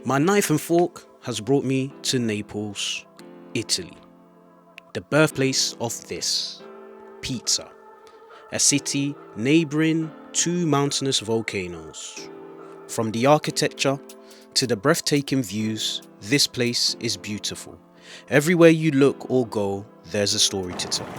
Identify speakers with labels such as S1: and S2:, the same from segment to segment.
S1: My knife and fork has brought me to Naples, Italy, the birthplace of this, pizza, a city neighbouring two mountainous volcanoes. From the architecture to the breathtaking views, this place is beautiful. Everywhere you look or go, there's a story to tell.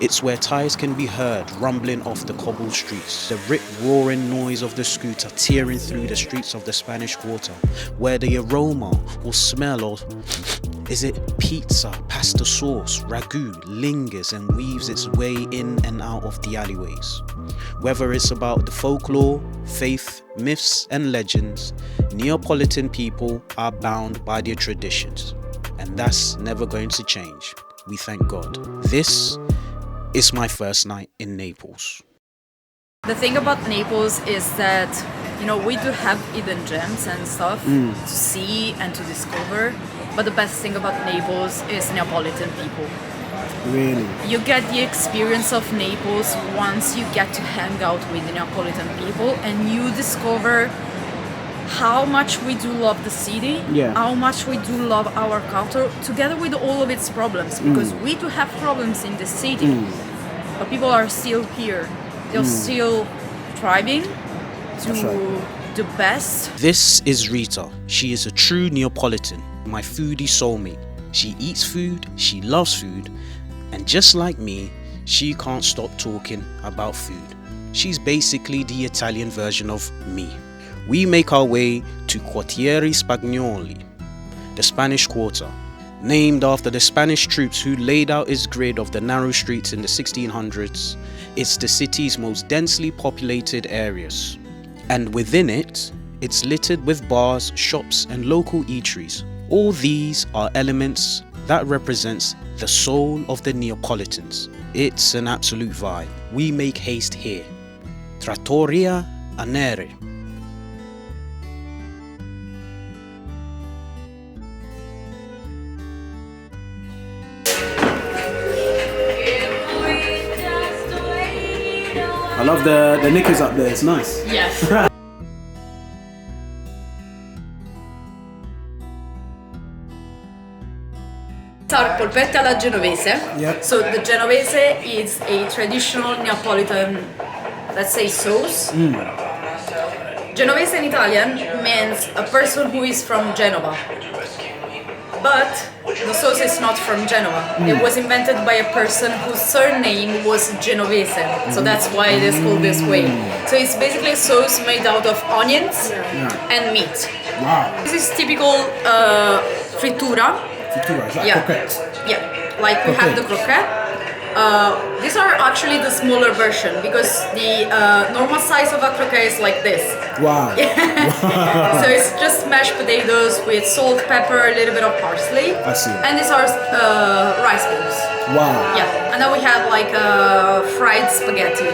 S1: It's where tires can be heard rumbling off the cobbled streets, the rip-roaring noise of the scooter tearing through the streets of the Spanish Quarter, where the aroma or smell of, is it pizza, pasta sauce, ragu, lingers and weaves its way in and out of the alleyways. Whether it's about the folklore, faith, myths and legends, Neapolitan people are bound by their traditions. And that's never going to change. We thank God. This is my first night in Naples.
S2: The thing about Naples is that, we do have hidden gems and stuff to see and to discover. But the best thing about Naples is Neapolitan people.
S1: Really?
S2: You get the experience of Naples once you get to hang out with the Neapolitan people and you discover how much we do love the city, how much we do love our culture, together with all of its problems, because we do have problems in the city, but people are still here. They're still thriving to the best.
S1: This is Rita. She is a true Neapolitan, my foodie soulmate. She eats food, she loves food, and just like me, she can't stop talking about food. She's basically the Italian version of me. We make our way to Quartieri Spagnoli, the Spanish Quarter, named after the Spanish troops who laid out its grid of the narrow streets in the 1600s. It's the city's most densely populated areas. And within it, it's littered with bars, shops and local eateries. All these are elements that represents the soul of the Neapolitans. It's an absolute vibe. We make haste here. Trattoria Annare. I love the knickers up there, it's nice.
S2: Yes. Our polpette alla genovese.
S1: Yep.
S2: So the genovese is a traditional Neapolitan, let's say, sauce. Genovese in Italian means a person who is from Genova. But the sauce is not from Genova. It was invented by a person whose surname was Genovese. So that's why it is called this way. So it's basically a sauce made out of onions and meat.
S1: Wow.
S2: This is typical frittura.
S1: Frittura, is that croquette?
S2: Yeah, like we have the croquette. These are actually the smaller version because the normal size of a croquette is like this.
S1: Wow.
S2: So it's just mashed potatoes with salt, pepper, a little bit of parsley.
S1: I see.
S2: And these are rice balls.
S1: Wow.
S2: Yeah, and then we have like fried spaghetti.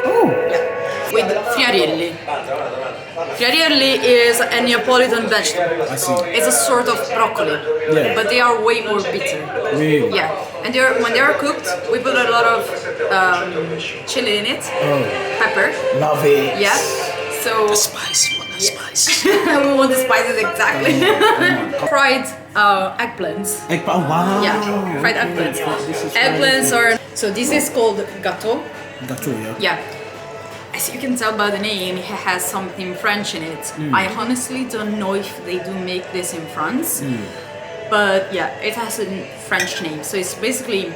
S1: Oh.
S2: Yeah, with friarielli. Friarielli is a Neapolitan vegetable.
S1: I see.
S2: It's a sort of broccoli, but they are way more bitter.
S1: Really?
S2: Yeah, and when they are cooked, we put a lot of chili in it, pepper.
S1: Love it.
S2: Yeah, so
S1: Spice, you want the spice?
S2: we want the spices exactly. Fried eggplants.
S1: Oh, wow.
S2: Yeah, fried eggplants. Eggplants are this is called gâteau.
S1: Gâteau, yeah.
S2: Yeah. As you can tell by the name, it has something French in it. I honestly don't know if they do make this in France, but yeah, it has a French name. So it's basically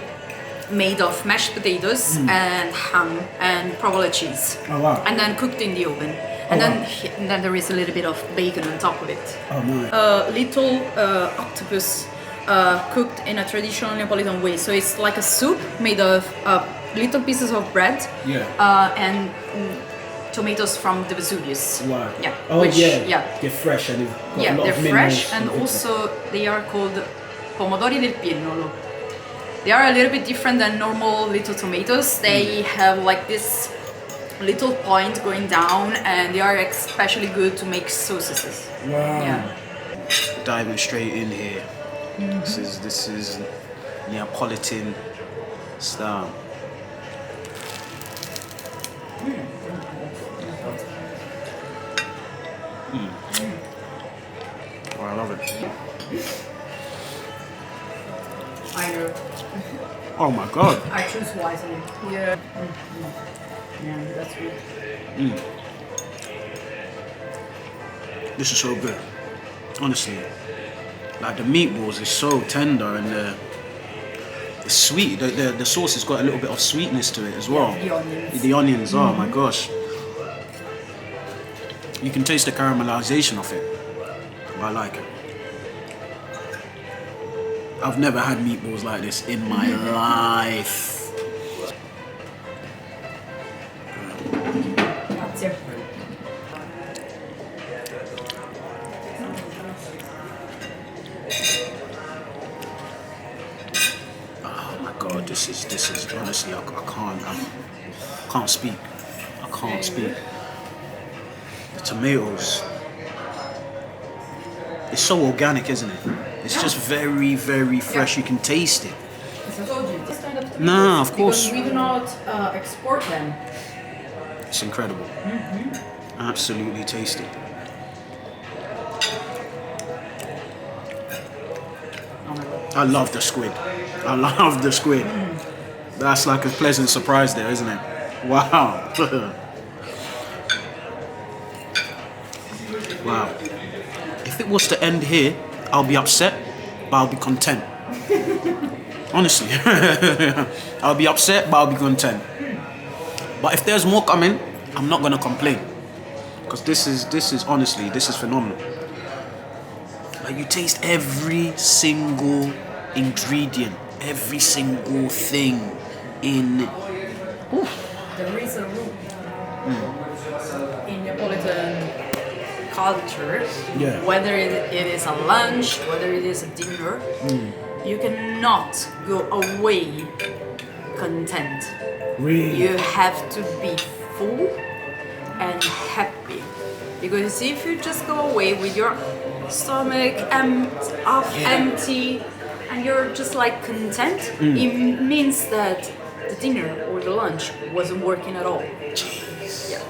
S2: made of mashed potatoes and ham and provolone cheese.
S1: Oh, wow.
S2: And then cooked in the oven. And then there is a little bit of bacon on top of it.
S1: Oh, nice.
S2: Little octopus cooked in a traditional Neapolitan way. So it's like a soup made of little pieces of bread and tomatoes from the Vesuvius.
S1: Wow.
S2: Yeah.
S1: Oh,
S2: yeah.
S1: They're fresh and they've got a lot
S2: they're
S1: of
S2: fresh
S1: minerals
S2: and also they are called pomodori del piennolo. They are a little bit different than normal little tomatoes. They have like this little point going down and they are especially good to make sauces.
S1: Wow.
S2: Yeah.
S1: Diving straight in here. This is Neapolitan style. Oh, I love it.
S2: I know.
S1: Oh my god.
S2: I choose wisely. Yeah. Yeah, that's good.
S1: This is so good. Honestly. Like the meatballs is so tender and the sweet. The sauce has got a little bit of sweetness to it as well.
S2: Yeah, the onions.
S1: The onions, oh my gosh. You can taste the caramelization of it. I like it. I've never had meatballs like this in my life.
S2: Grazie.
S1: Oh my god, this is honestly I can't speak. I can't speak. The tomatoes. It's so organic, isn't it? It's just very, very fresh. You can taste it.
S2: As I told you, this kind of tomatoes,
S1: Nah, of course.
S2: because we do not export them.
S1: It's incredible. Absolutely tasty.
S2: Oh my god.
S1: I love the squid. I love the squid. That's like a pleasant surprise there, isn't it? Wow. Wow. If it was to end here, I'll be upset, but I'll be content. Honestly. I'll be upset, but I'll be content. But if there's more coming, I'm not gonna complain. Because this is honestly, this is phenomenal. Like you taste every single ingredient, every single thing in.
S2: There is a rule in Neapolitan culture, whether it is a lunch, whether it is a dinner, you cannot go away content.
S1: Really?
S2: You have to be full and happy. Because if you just go away with your stomach half empty and you're just like content, it means that the dinner or the lunch wasn't working at all.
S1: Jeez.
S2: Yeah.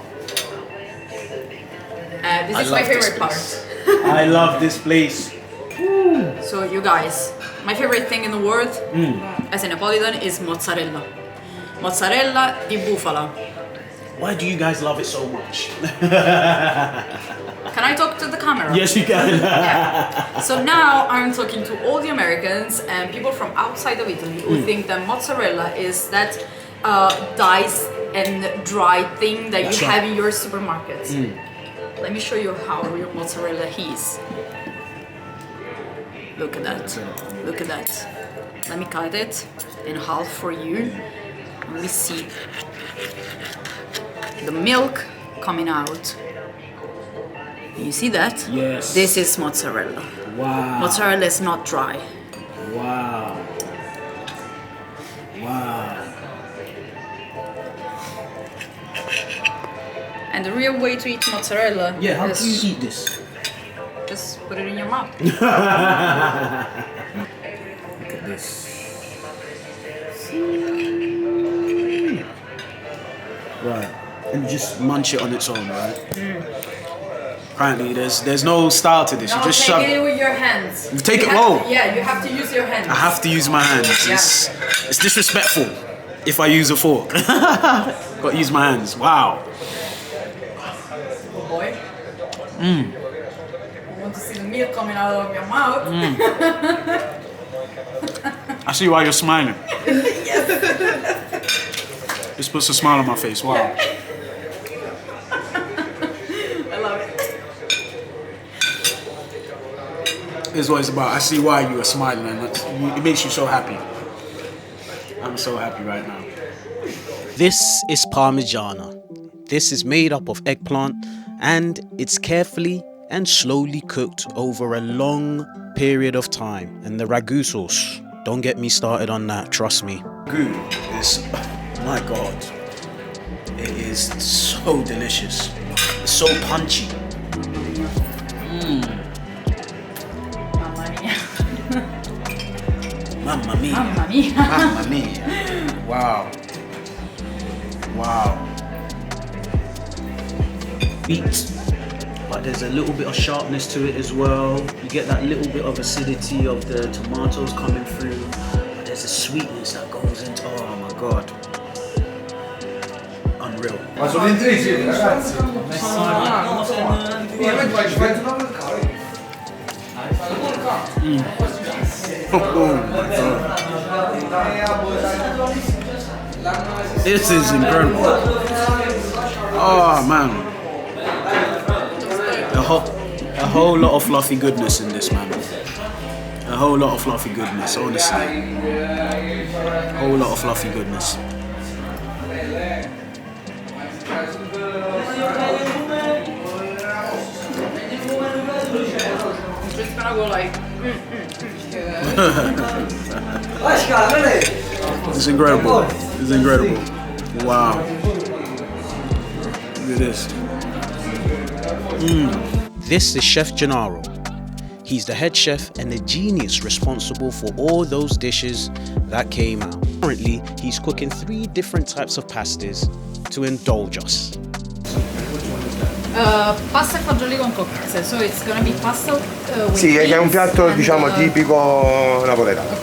S2: This is my favorite part.
S1: I love this place.
S2: So you guys, my favorite thing in the world as a Neapolitan is mozzarella. Mozzarella di bufala.
S1: Why do you guys love it so much?
S2: Can I talk to the camera?
S1: Yes, you can.
S2: Yeah. So now I'm talking to all the Americans and people from outside of Italy who think that mozzarella is that diced and dry thing that
S1: That's
S2: you
S1: right.
S2: have in your supermarkets. Let me show you how real mozzarella is. Look at that. Look at that. Let me cut it in half for you. And we see the milk coming out. You see that?
S1: Yes.
S2: This is mozzarella.
S1: Wow.
S2: Mozzarella is not dry.
S1: Wow. Wow.
S2: And the real way to eat mozzarella
S1: Yeah, how
S2: is
S1: do you eat this?
S2: just put it in your mouth.
S1: Look at this. Right. And you just munch it on its own, right? Apparently there's no style to this.
S2: No,
S1: You just
S2: take
S1: shove
S2: it with your hands.
S1: You take it
S2: have
S1: raw.
S2: Yeah, you have to use your hands.
S1: I have to use my hands.
S2: Yeah.
S1: It's disrespectful if I use a fork. Got to use my hands. Wow.
S2: Oh boy. You want to see the milk coming out of your mouth?
S1: I see why you're smiling. This puts a smile on my face. Wow.
S2: I love it.
S1: This is what it's about. I see why you are smiling, and it makes you so happy. I'm so happy right now. This is Parmigiana. This is made up of eggplant, and it's carefully and slowly cooked over a long period of time. And the ragu sauce, don't get me started on that, trust me. Ragu is, my God, it is so delicious. It's so punchy.
S2: Mamma mia.
S1: Mamma mia.
S2: Mamma mia.
S1: Mamma mia. Wow. Wow. Feet but there's a little bit of sharpness to it as well. You get that little bit of acidity of the tomatoes coming through, but there's a sweetness that goes into, oh my god. Unreal.
S3: Ma sono intrisi, ragazzi.
S1: This is incredible. Oh man. A whole lot of fluffy goodness in this, man. A whole lot of fluffy goodness, honestly. A whole lot of fluffy goodness.
S2: I'm just gonna go like.
S1: It's incredible. It's incredible. Wow. Look at this. This is Chef Gennaro. He's the head chef and the genius responsible for all those dishes that came out. Currently, he's cooking 3 different types of pastas to indulge us.
S2: Pasta e fagioli con cozze, so it's gonna be pasta with
S3: Sì, è un piatto
S2: and,
S3: diciamo tipico napoletano.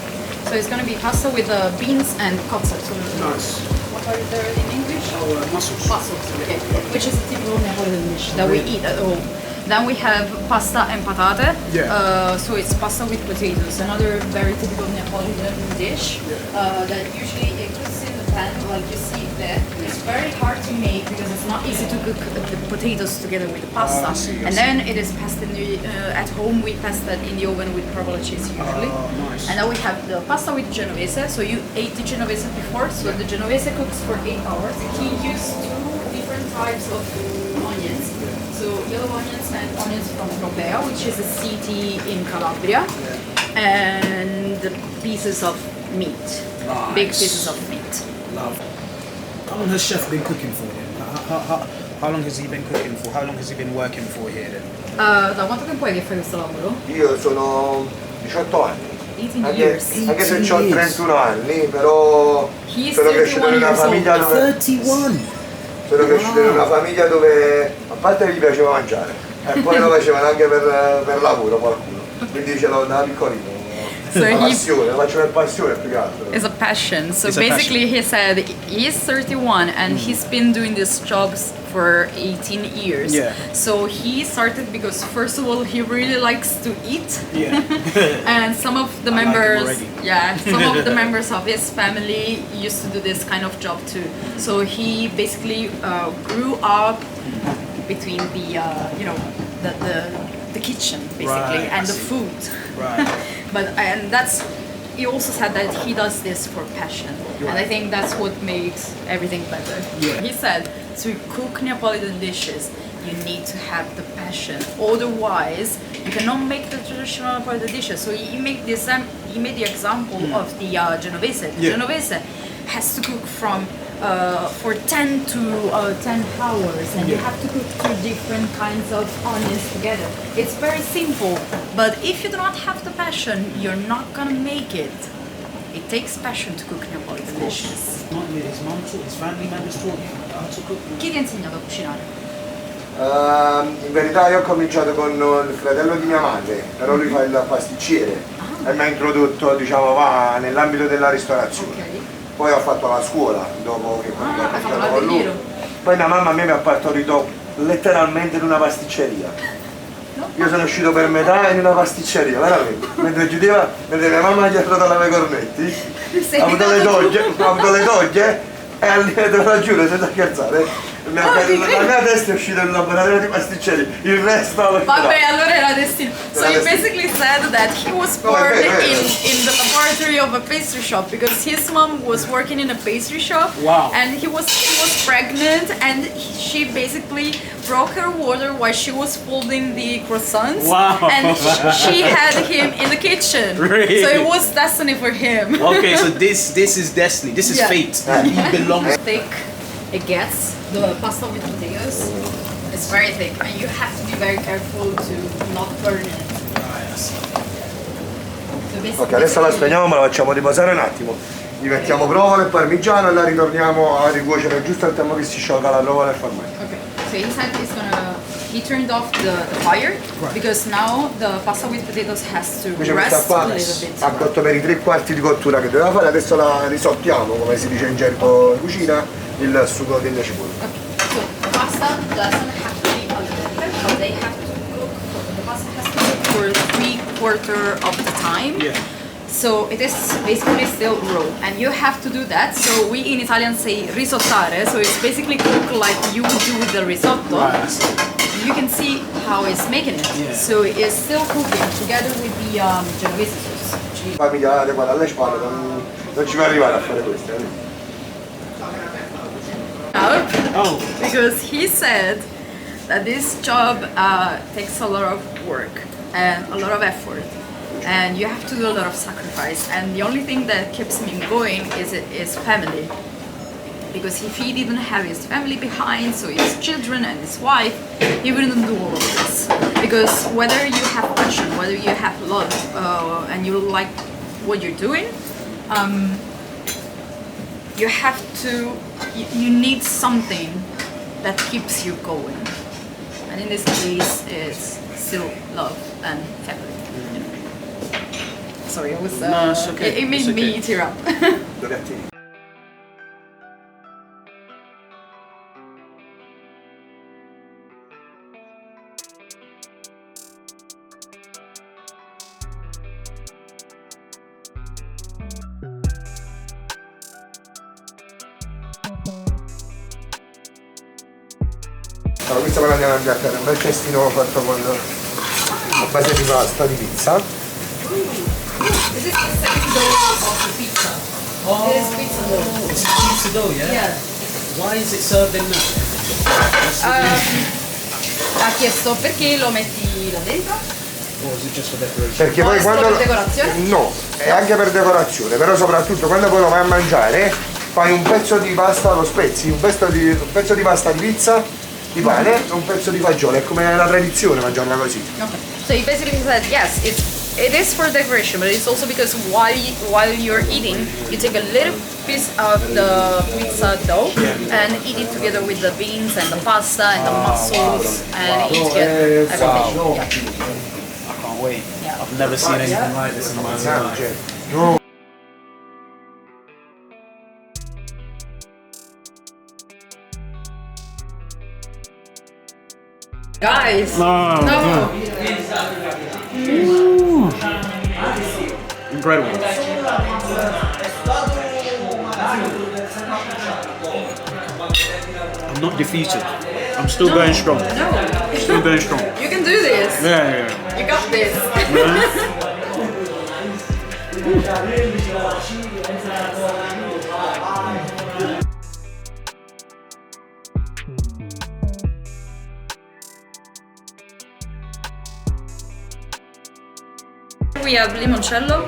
S2: So it's gonna be pasta with beans and cozze. So
S1: Nice.
S2: what are there in English?
S1: Mussels.
S2: Mussels, okay. Which is a typical Neapolitan dish that we eat at home. Then we have pasta and patate.
S1: Yeah.
S2: So it's pasta with potatoes, another very typical Neapolitan dish that usually it goes in the pan, like you see there. It's very hard to make because it's not easy to cook the potatoes together with the pasta. And then it is passed in the, at home we pass that in the oven with provola cheese usually.
S1: Nice.
S2: And then we have the pasta with Genovese. So you ate the Genovese before. So the Genovese cooks for 8 hours. He used 2 different types of onions. So yellow onions and onions from Tropea, which is a city in Calabria, and pieces of meat,
S1: Nice.
S2: big pieces of meat.
S1: Love. How long has Chef been cooking for him? How long has he been cooking for? How long has he been working for here then?
S2: Da quanto tempo è che fai questo lavoro?
S3: Io sono 18 anni.
S2: 18 years.
S3: Anche se ho
S1: 18 years.
S3: 31 anni, però
S2: He's
S3: sono cresciuto in
S2: 31
S3: una
S2: years old
S3: famiglia
S2: now.
S3: dove
S1: 31!
S3: sono cresciuto in una famiglia dove a parte che gli piaceva mangiare e poi lo facevano anche per lavoro qualcuno. Quindi ce l'ho da piccolino.
S2: So
S3: La
S2: he
S3: passione, lo faccio per passione più che altro.
S2: is a passion. So
S1: It's a
S2: basically he said he's 31 and he's been doing these jobs for 18 years.
S1: Yeah.
S2: So he started because first of all he really likes to eat.
S1: Yeah.
S2: And some of the
S1: I like him
S2: members,
S1: already.
S2: some of the members of his family used to do this kind of job too. So he basically grew up between the, the kitchen basically
S1: Right,
S2: and
S1: I
S2: the
S1: see.
S2: food.
S1: Right.
S2: And that's, he also said that he does this for passion, and I think that's what makes everything better.
S1: Yeah.
S2: He said to cook Neapolitan dishes, you need to have the passion. Otherwise, you cannot make the traditional Neapolitan dishes. So he made the example of the Genovese. The
S1: Yeah.
S2: Genovese has to cook for 10 to 10 hours, and you have to cook 2 different kinds of onions together. It's very simple, but if you do not have the passion, you're not gonna make it. It takes passion to cook Neapolitan dishes.
S1: His mom taught, his family members taught you how to cook.
S2: Chi ti ha insegnato a cucinare?
S3: In verità io ho cominciato con il fratello di mia madre, però lui fa il pasticcere e mi ha introdotto diciamo nell'ambito della ristorazione.
S2: Ok.
S3: Poi ho fatto la scuola dopo che ho
S2: hai fatto
S3: cominciato con lui.
S2: l'avventuro.
S3: Poi mia mamma a me mi ha partorito letteralmente in una pasticceria. Io sono uscito per metà in una pasticceria, veramente. Mentre mia mamma gli ha trovato le cornetti, ha avuto le toglie e te lo giuro senza scherzare. La mia testa è uscita in un laboratorio di pasticceri, il resto l'ho
S2: Vabbè, allora era destino. So you basically said that he was born in the laboratory of a pastry shop because his mom was working in a pastry shop.
S1: Wow.
S2: And he was pregnant, and she basically broke her water while she was folding the croissants.
S1: Wow.
S2: And she had him in the kitchen.
S1: Really?
S2: So it was destiny for him.
S1: Okay, so this is destiny. This is
S2: Yeah.
S1: fate. He belongs.
S2: Thick it gets, the pasta with potatoes. It's very thick, and you have to be very careful to not burn it. So
S3: Ok, adesso la spegniamo, la facciamo riposare un attimo. Gli mettiamo provola e parmigiano e la ritorniamo a ricuocere giusto al tempo che si sciolga la provola e il formaggio.
S2: Okay, so he said he turned off the fire because now the pasta with potatoes has to
S3: Invece questa
S2: rest
S3: qua
S2: a little bit.
S3: ha cotto per i 3/4 di cottura che doveva fare, adesso la risottiamo, come si dice in gergo in cucina, il sugo delle cipolle.
S2: Okay, so the pasta doesn't have to be al dente, but they have to cook. The pasta has to cook for 3/4 of the time.
S1: Yeah.
S2: So it is basically still raw, and you have to do that. So we in Italian say risottare, so it's basically cook like you would do with the risotto.
S1: Right.
S2: You can see how it's making it.
S1: Yeah.
S2: So it's still cooking together with the Genovese sauce.
S3: Familiare qua dalle spalle, non ci va arrivare a fare questo.
S1: Oh.
S2: Because he said that this job takes a lot of work and a lot of effort, and you have to do a lot of sacrifice, and the only thing that keeps him going is family, because if he didn't have his family behind, so his children and his wife, he wouldn't do all of this. Because whether you have passion, whether you have love, and you like what you're doing, you have to, you need something that keeps you going, and in this case it's still love and family. Sorry, it was
S1: No, it's okay.
S2: it made
S1: It's okay.
S2: me tear up.
S3: Allora, questo me l'andiamo a impiattare, un bel testino fatto con a base di pasta, di pizza.
S2: This is the second dough of the pizza.
S1: Oh.
S2: It is pizza dough.
S1: It's pizza dough, yeah?
S2: Yeah.
S1: Why is it served in that?
S2: Ha chiesto perché lo metti là dentro?
S1: Or is it just for decoration?
S3: Perché
S2: No,
S3: poi
S2: è solo
S3: quando...
S2: per decorazione?
S3: No, è anche per decorazione, però soprattutto quando poi lo vai a mangiare fai un pezzo di pasta, lo spezzi, un pezzo di pasta di pizza, di pane e un pezzo di fagioli, è come la tradizione mangiarla così.
S2: Okay. So he basically said yes, it is for decoration, but it's also because while you're eating, you take a little piece of the pizza dough and eat it together with the beans and the pasta and the mussels and eat together everything. Yeah.
S1: I can't wait.
S2: Yeah.
S1: I've never seen anything like this in my life.
S3: No.
S2: Guys,
S1: No.
S2: no.
S1: Incredible. I'm not defeated. I'm still going strong.
S2: No.
S1: Still going strong.
S2: You can do this.
S1: Yeah.
S2: You got this. We have limoncello,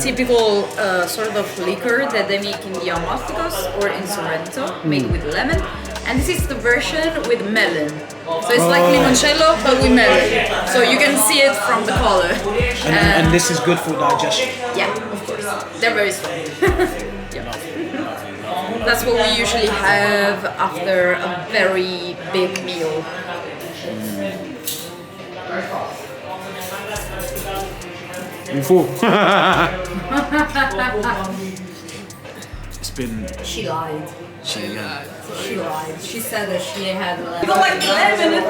S2: typical sort of liquor that they make in the Amalficos or in Sorrento, made with lemon. And this is the version with melon. So it's like limoncello but with melon. So you can see it from the color.
S1: And this is good for digestion.
S2: Yeah, of course. They're very strong. Yeah. That's what we usually have after a very big meal.
S1: You fool. It's been.
S2: She lied.
S1: She
S2: She lied. She said that she had lemon. It's like lemon.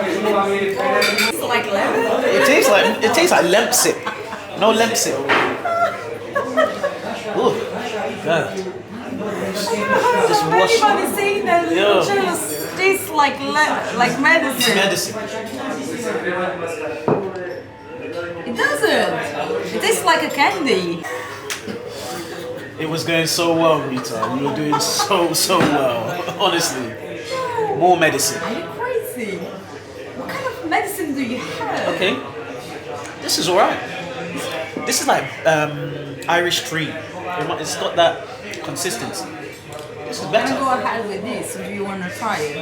S2: It's like lemon.
S1: It tastes like Lemsip. No Lemsip. Ooh, God. Just wash.
S2: Everybody's saying that limoncello tastes like medicine.
S1: Medicine.
S2: It doesn't. It tastes like a candy.
S1: It was going so well, Rita. You were doing so well. Honestly. More medicine.
S2: Are you crazy? What kind of medicine do you have?
S1: Okay. This is alright. This is like Irish cream. It's got that consistency. This is
S2: I'm
S1: better.
S2: gonna go ahead with this if you wanna try it.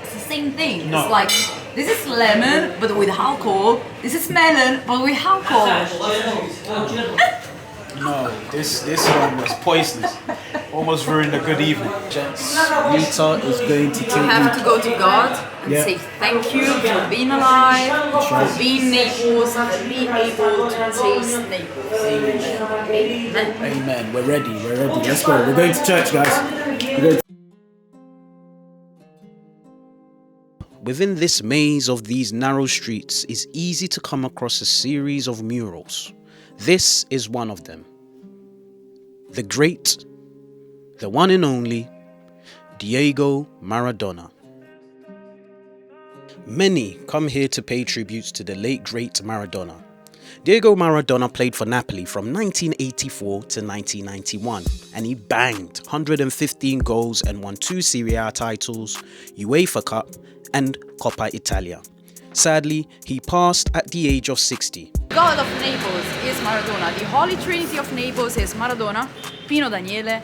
S2: It's the same thing.
S1: No.
S2: It's like this is lemon but with alcohol. This is melon but with alcohol.
S1: No, this one was poisonous.
S4: Almost ruined a good evening. Gents, Lita is going to take
S2: You have to go to God and
S4: Yeah.
S2: say thank you for being alive, for being Naples, and being able to taste Naples. Amen.
S4: Amen. We're ready. Let's go. We're going to church, guys. We're going to
S1: Within this maze of these narrow streets, it's easy to come across a series of murals. This is one of them. The great, the one and only, Diego Maradona. Many come here to pay tributes to the late great Maradona. Diego Maradona played for Napoli from 1984 to 1991, and he banged 115 goals and won 2 Serie A titles, UEFA Cup and Coppa Italia. Sadly, he passed at the age of 60.
S2: God of Naples is Maradona. The Holy Trinity of Naples is Maradona, Pino Daniele,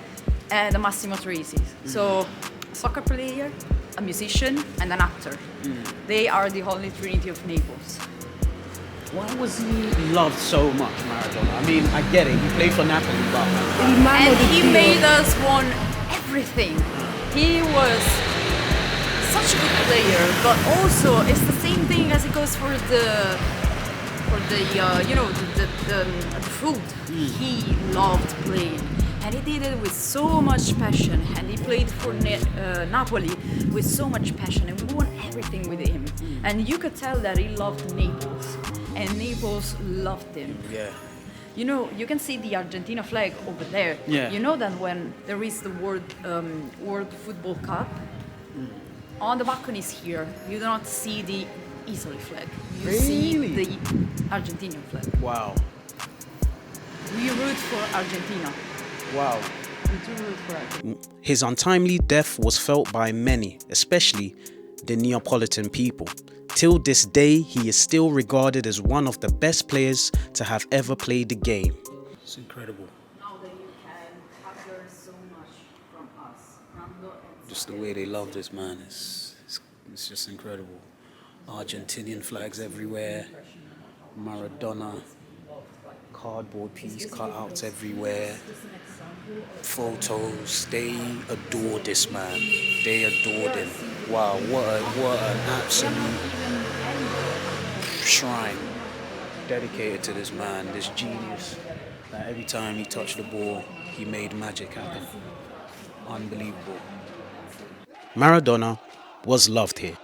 S2: and Massimo Troisi. So, a soccer player, a musician, and an actor. They are the Holy Trinity of Naples.
S1: Why was he loved so much, Maradona? I mean, I get it, he played for Napoli, but...
S2: And he made us want everything. He was such a good player, but also it's the same thing as it goes for the food. He loved playing, and he did it with so much passion. And he played for Napoli with so much passion, and we won everything with him. And you could tell that he loved Naples, and Naples loved him.
S4: Yeah.
S2: You know, you can see the Argentina flag over there.
S4: Yeah.
S2: You know that when there is the World Football Cup, on the balconies here, you do not see the Italy flag. You see the Argentinian flag.
S4: Wow.
S2: We root for Argentina.
S4: Wow.
S2: We do root for Argentina.
S1: His untimely death was felt by many, especially the Neapolitan people. Till this day, he is still regarded as one of the best players to have ever played the game.
S4: It's incredible.
S2: Now that you can have learned so much from us.
S4: Just the way they love this man is it's just incredible. Argentinian flags everywhere, Maradona, cardboard piece cutouts everywhere, photos. They adore this man. They adored him. Wow, what an absolute shrine dedicated to this man, this genius. That every time he touched the ball, he made magic happen. Unbelievable.
S1: Maradona was loved here.